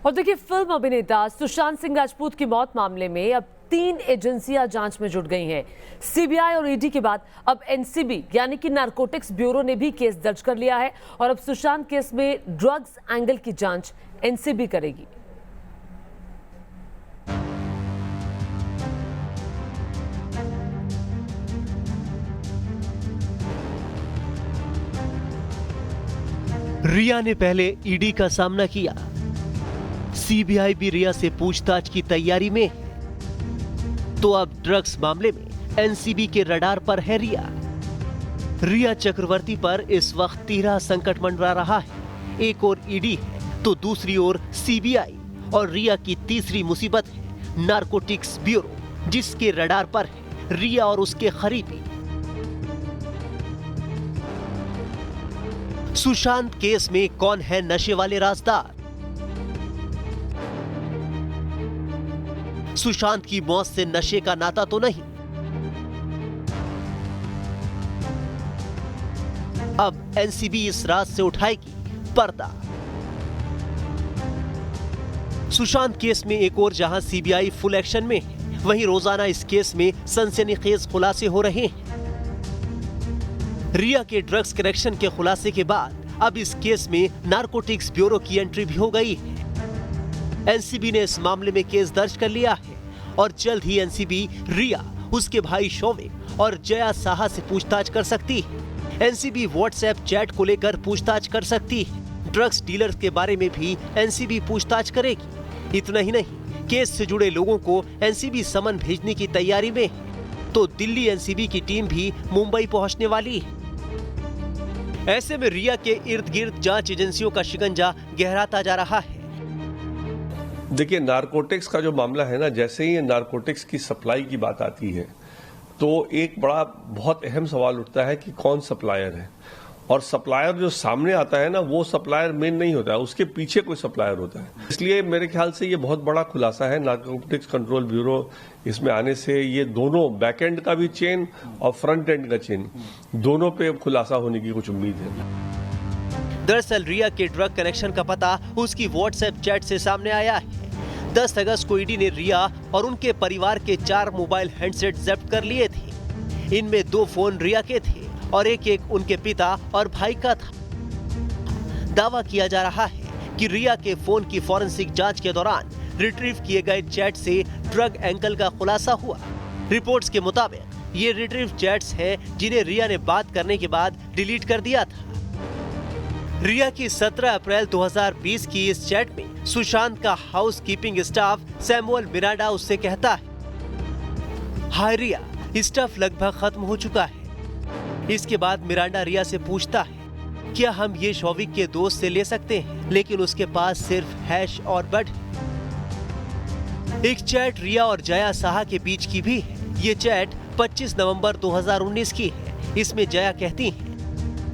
और देखिए, फिल्म अभिनेता सुशांत सिंह राजपूत की मौत मामले में अब 3 एजेंसियां जांच में जुट गई हैं। सीबीआई और ईडी के बाद अब एनसीबी यानी कि नारकोटिक्स ब्यूरो ने भी केस दर्ज कर लिया है और अब सुशांत केस में ड्रग्स एंगल की जांच एनसीबी करेगी। रिया ने पहले ईडी का सामना किया। सीबीआई भी रिया से पूछताछ की तैयारी में है। तो अब ड्रग्स मामले में एनसीबी के रडार पर है रिया। रिया चक्रवर्ती पर इस वक्त 13 संकट मंडरा रहा है। एक और ईडी है तो दूसरी ओर सीबीआई और रिया की तीसरी मुसीबत है नारकोटिक्स ब्यूरो, जिसके रडार पर है रिया और उसके करीबी। सुशांत केस में कौन है नशे वाले राजदार? सुशांत की मौत से नशे का नाता तो नहीं? अब एनसीबी इस राज से उठाएगी पर्दा। सुशांत केस में एक और जहां सीबीआई फुल एक्शन में है, वहीं रोजाना इस केस में सनसनीखेज खुलासे हो रहे हैं। रिया के ड्रग्स कनेक्शन के खुलासे के बाद अब इस केस में नारकोटिक्स ब्यूरो की एंट्री भी हो गई है। एनसीबी ने इस मामले में केस दर्ज कर लिया है और जल्द ही एनसीबी रिया, उसके भाई शौविक और जया साहा से पूछताछ कर सकती है। एनसीबी व्हाट्सएप चैट को लेकर पूछताछ कर सकती है। ड्रग्स डीलर्स के बारे में भी एनसीबी पूछताछ करेगी। इतना ही नहीं, केस से जुड़े लोगों को एनसीबी समन भेजने की तैयारी में है। तो दिल्ली एनसीबी की टीम भी मुंबई पहुंचने वाली है। ऐसे में रिया के इर्द गिर्द जांच एजेंसियों का शिकंजा गहराता जा रहा है। देखिए, नारकोटिक्स का जो मामला है ना, जैसे ही नारकोटिक्स की सप्लाई की बात आती है तो एक बड़ा बहुत अहम सवाल उठता है कि कौन सप्लायर है। और सप्लायर जो सामने आता है ना, वो सप्लायर मेन नहीं होता है, उसके पीछे कोई सप्लायर होता है। इसलिए मेरे ख्याल से ये बहुत बड़ा खुलासा है नारकोटिक्स कंट्रोल ब्यूरो इसमें आने से। ये दोनों बैक एंड का भी चेन और फ्रंट एंड का चेन, दोनों पे खुलासा होने की कुछ उम्मीद है। दरअसल रिया के ड्रग कनेक्शन का पता उसकी व्हाट्सएप चैट से सामने आया है। 10 अगस्त को ईडी ने रिया और उनके परिवार के 4 मोबाइल हैंडसेट जब्त कर लिए थे। इनमें 2 फोन रिया के थे और एक उनके पिता और भाई का था। दावा किया जा रहा है कि रिया के फोन की फॉरेंसिक जांच के दौरान रिट्रीव किए गए चैट से ड्रग एंगल का खुलासा हुआ। रिपोर्ट्स के मुताबिक ये रिट्रीव चैट्स हैं जिन्हें रिया ने बात करने के बाद डिलीट कर दिया था। रिया की 17 अप्रैल 2020 की इस चैट में सुशांत का house keeping staff Samuel Miranda उससे कहता है, हाय रिया, स्टफ लगभग खत्म हो चुका है। इसके बाद मिरांडा रिया से पूछता है, क्या हम ये शौविक के दोस्त से ले सकते हैं? लेकिन उसके पास सिर्फ हैश और बड। एक चैट रिया और जया साहा के बीच की भी है। ये चैट 25 नवंबर 2019 की है। इसमें जया कहती है,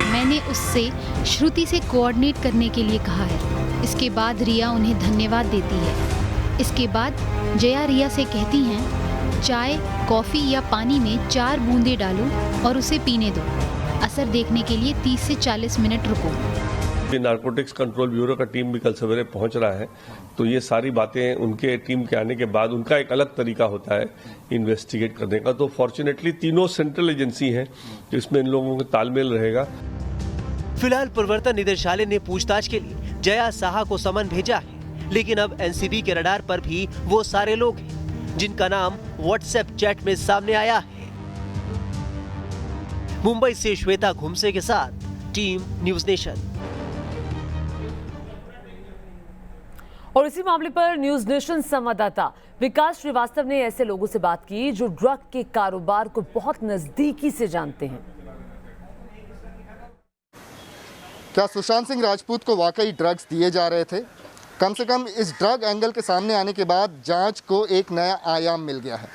मैंने उससे श्रुति से कोऑर्डिनेट करने के लिए कहा है। इसके बाद रिया उन्हें धन्यवाद देती है। इसके बाद जया रिया से कहती हैं, चाय, कॉफी या पानी में 4 बूंदे डालो और उसे पीने दो। असर देखने के लिए 30 से 40 मिनट रुको। नारकोटिक्स कंट्रोल ब्यूरो का टीम भी कल सवेरे पहुंच रहा है, तो ये सारी बातें उनके टीम के आने के बाद उनका एक अलग तरीका होता है इन्वेस्टिगेट करने का। तो फॉर्चुनेटली तीनों सेंट्रल एजेंसी हैं, तो इसमें इन लोगों का तालमेल रहेगा। फिलहाल प्रवर्तन निदेशालय ने पूछताछ के लिए जया साहा को समन भेजा है, लेकिन अब एनसीबी के रडार पर भी वो सारे लोग हैं जिनका नाम व्हाट्सएप चैट में सामने आया है। मुंबई से श्वेता घुमसे के साथ टीम न्यूज नेशन। और इसी मामले पर न्यूज नेशन संवाददाता विकास श्रीवास्तव ने ऐसे लोगों से बात की जो ड्रग के कारोबार को बहुत नजदीकी से जानते हैं। क्या सुशांत सिंह राजपूत को वाकई ड्रग्स दिए जा रहे थे? कम से कम इस ड्रग एंगल के सामने आने के बाद जांच को एक नया आयाम मिल गया है।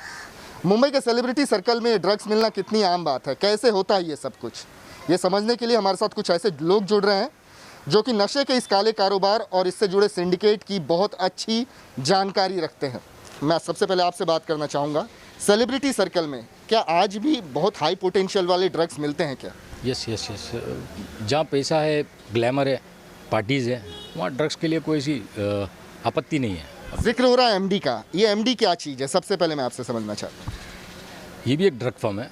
मुंबई के सेलिब्रिटी सर्कल में ड्रग्स मिलना कितनी आम बात है, कैसे होता है ये सब कुछ, ये समझने के लिए हमारे साथ कुछ ऐसे लोग जुड़ रहे हैं जो कि नशे के इस काले कारोबार और इससे जुड़े सिंडिकेट की बहुत अच्छी जानकारी रखते हैं। मैं सबसे पहले आपसे बात करना चाहूँगा, सेलिब्रिटी सर्कल में क्या आज भी बहुत हाई पोटेंशियल वाले ड्रग्स मिलते हैं क्या? यस यस यस, जहाँ पैसा है, ग्लैमर है, पार्टीज़ है, वहाँ ड्रग्स के लिए कोई सी आपत्ति नहीं है। जिक्र हो रहा है एमडी का, ये एमडी क्या चीज़ है, सबसे पहले मैं आपसे समझना चाहता हूँ। ये भी एक ड्रग फॉर्म है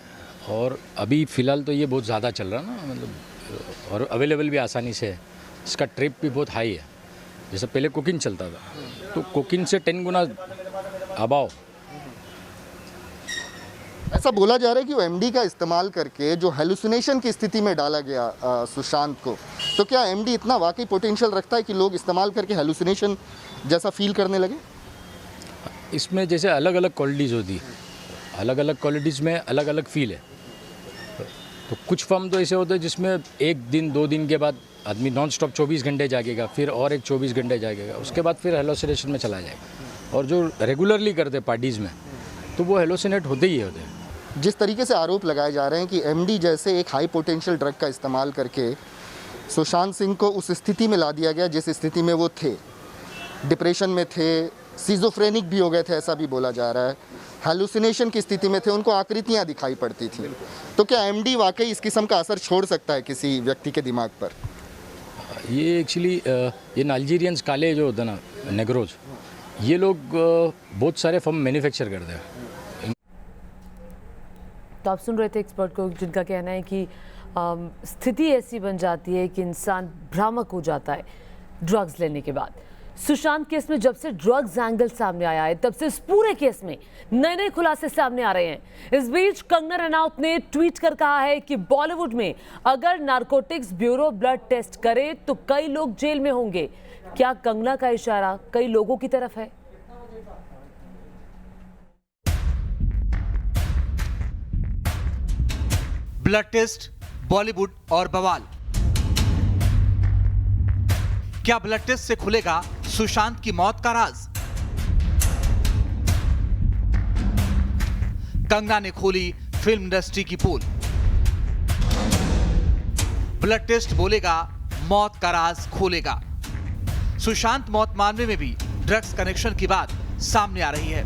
और अभी फ़िलहाल तो ये बहुत ज़्यादा चल रहा है ना, मतलब और अवेलेबल भी आसानी से है। इसका ट्रिप भी बहुत हाई है। जैसे पहले कोकीन चलता था, तो कोकीन से 10 गुना अबाव। ऐसा बोला जा रहा है कि वो एमडी का इस्तेमाल करके जो हेलुसिनेशन की स्थिति में डाला गया सुशांत को, तो क्या एमडी इतना वाकई पोटेंशियल रखता है कि लोग इस्तेमाल करके हेलुसिनेशन जैसा फील करने लगे? इसमें जैसे अलग अलग क्वालिटीज़ होती है, अलग अलग क्वालिटीज़ में अलग अलग फील है। तो कुछ फॉर्म तो ऐसे होते हैं जिसमें 1 दिन 2 दिन के बाद आदमी नॉन स्टॉप 24 घंटे जागेगा, फिर और एक 24 घंटे जागेगा, उसके बाद फिर हेलोसिनेशन में चला जाएगा। और जो रेगुलरली करते पार्टीज़ में, तो वो हेलोसिनेट होते ही होते हैं। जिस तरीके से आरोप लगाए जा रहे हैं कि एमडी जैसे एक हाई पोटेंशियल ड्रग का इस्तेमाल करके सुशांत सिंह को उस स्थिति में ला दिया गया जिस स्थिति में वो थे, डिप्रेशन में थे, सिजोफ्रेनिक भी हो गए थे, ऐसा भी बोला जा रहा है, हेलुसिनेशन की स्थिति में थे, उनको आकृतियां दिखाई पड़ती थी। तो क्या एमडी वाकई इस किस्म का असर छोड़ सकता है किसी व्यक्ति के दिमाग पर? ये एक्चुअली ये नाइजीरियंस काले जो होते हैं ना, नेग्रोज, ये लोग बहुत सारे फॉर्म मैन्युफैक्चर करते हैं। तो आप सुन रहे थे एक्सपर्ट को, जिनका कहना है कि स्थिति ऐसी बन जाती है कि इंसान भ्रामक हो जाता है ड्रग्स लेने के बाद। सुशांत केस में जब से ड्रग्स एंगल सामने आया है, तब से इस पूरे केस में नए नए खुलासे सामने आ रहे हैं। इस बीच कंगना रनौत ने ट्वीट कर कहा है कि बॉलीवुड में अगर नारकोटिक्स ब्यूरो ब्लड टेस्ट करे तो कई लोग जेल में होंगे। क्या कंगना का इशारा कई लोगों की तरफ है? ब्लड टेस्ट, बॉलीवुड और बवाल। क्या ब्लड टेस्ट से खुलेगा सुशांत की मौत का राज? कंगना ने खोली फिल्म इंडस्ट्री की पोल। ब्लड टेस्ट बोलेगा, मौत का राज खोलेगा। सुशांत मौत मामले में भी ड्रग्स कनेक्शन की बात सामने आ रही है।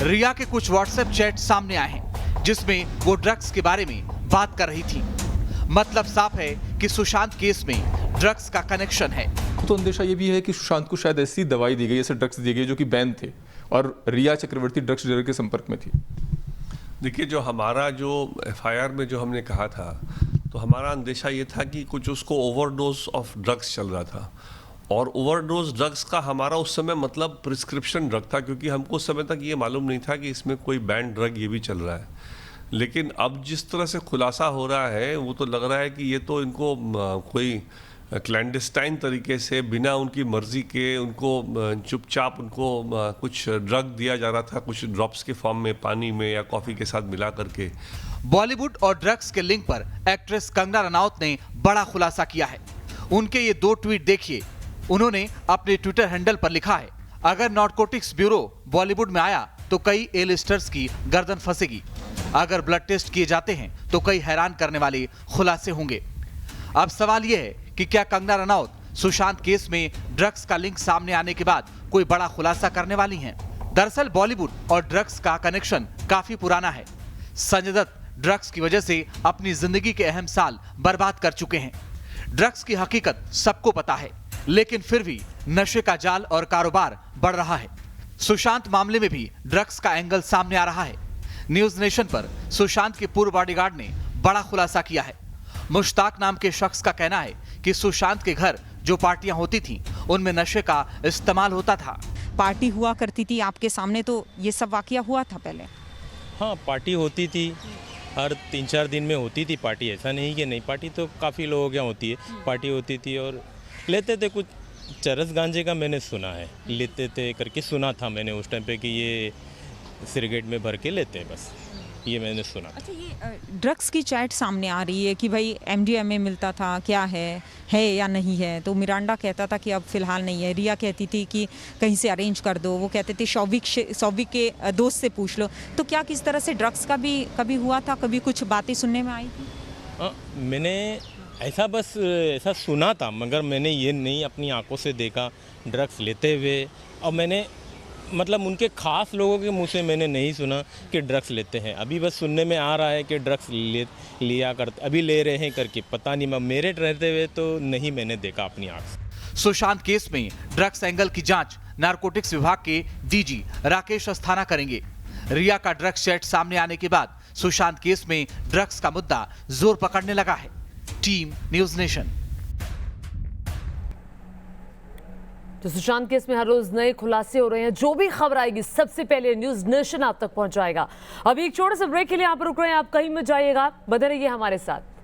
रिया के कुछ व्हाट्सएप चैट सामने आए हैं जिसमें वो ड्रग्स के बारे में बात कर रही थी। मतलब साफ है कि सुशांत केस में ड्रग्स का कनेक्शन है। तो अंदेशा ये भी है कि सुशांत को शायद ऐसी दवाई दी गई, ऐसे ड्रग्स दिए गए जो कि बैन थे और रिया चक्रवर्ती ड्रग्स डीलर के संपर्क में थी। देखिए, जो हमारा जो एफआईआर में जो हमने कहा था, तो हमारा अंदेशा ये था कि कुछ उसको ओवरडोज ऑफ ड्रग्स चल रहा था। और ओवरडोज ड्रग्स का हमारा उस समय मतलब प्रिस्क्रिप्शन ड्रग था, क्योंकि हमको उस समय तक ये मालूम नहीं था कि इसमें कोई बैन ड्रग ये भी चल रहा है। लेकिन अब जिस तरह से खुलासा हो रहा है, वो तो लग रहा है कि ये तो इनको कोई क्लैंडस्टाइन तरीके से बिना उनकी मर्जी के उनको चुपचाप उनको कुछ ड्रग दिया जा रहा था, कुछ ड्रॉप्स के फॉर्म में, पानी में या कॉफ़ी के साथ मिला करके। बॉलीवुड और ड्रग्स के लिंक पर एक्ट्रेस कंगना रनौत ने बड़ा खुलासा किया है। उनके ये 2 ट्वीट देखिए। उन्होंने अपने ट्विटर हैंडल पर लिखा है, अगर नारकोटिक्स ब्यूरो बॉलीवुड में आया तो कई ए लिस्टर्स की गर्दन फंसेगी। अगर ब्लड टेस्ट किए जाते हैं तो कई हैरान करने वाले खुलासे होंगे। अब सवाल यह है कि क्या कंगना रनौत सुशांत केस में ड्रग्स का लिंक सामने आने के बाद कोई बड़ा खुलासा करने वाली हैं? दरअसल बॉलीवुड और ड्रग्स का कनेक्शन काफी पुराना है। संजय दत्त ड्रग्स की वजह से अपनी जिंदगी के अहम साल बर्बाद कर चुके हैं। ड्रग्स की हकीकत सबको पता है, लेकिन फिर भी नशे का जाल और कारोबार बढ़ रहा है। सुशांत मामले में भी ड्रग्स का एंगल सामने आ रहा है। न्यूज नेशन पर सुशांत के पूर्व बॉडीगार्ड ने बड़ा खुलासा किया है। मुश्ताक नाम के शख्स का कहना है कि सुशांत के घर जो पार्टियां होती थीं, उनमें नशे का इस्तेमाल होता था। पार्टी हुआ करती थी आपके सामने, तो ये सब वाकया हुआ था पहले? हाँ, पार्टी होती थी, हर 3-4 दिन में होती थी पार्टी। ऐसा नहीं कि नहीं, पार्टी तो काफ़ी लोगों के यहाँ होती है। पार्टी होती थी और लेते थे कुछ चरस गांजे का, मैंने सुना है, लेते थे करके सुना था मैंने उस टाइम पे कि ये सिगरेट में भर के लेते हैं, बस ये मैंने सुना। अच्छा, ये ड्रग्स की चैट सामने आ रही है कि भाई MDMA मिलता था, क्या है या नहीं है? तो मिरांडा कहता था कि अब फिलहाल नहीं है। रिया कहती थी कि कहीं से अरेंज कर दो। वो कहते थे शौविक के दोस्त से पूछ लो। तो क्या किस तरह से ड्रग्स का भी कभी हुआ था? कभी कुछ बातें सुनने में आई थी? मैंने ऐसा सुना था, मगर मैंने ये नहीं अपनी आंखों से देखा ड्रग्स लेते हुए। और मैंने मतलब उनके खास लोगों के मुंह से मैंने नहीं सुना कि ड्रग्स लेते हैं। अभी बस सुनने में आ रहा है कि ड्रग्स लिया करते, अभी ले रहे हैं करके, पता नहीं, मेरे रहते हुए तो नहीं मैंने देखा अपनी आंख से। सुशांत केस में ड्रग्स एंगल की जांच नारकोटिक्स विभाग के डीजी राकेश अस्थाना करेंगे। रिया का ड्रग्स चैट सामने आने के बाद सुशांत केस में ड्रग्स का मुद्दा जोर पकड़ने लगा है। Team news nation. तो सुशांत केस में हर रोज नए खुलासे हो रहे हैं। जो भी खबर आएगी सबसे पहले न्यूज़ नेशन आप तक पहुंचाएगा। अभी एक छोटे से ब्रेक के लिए यहाँ पर रुक रहे हैं, आप कहीं मत जाइएगा, बने रहिए हमारे साथ।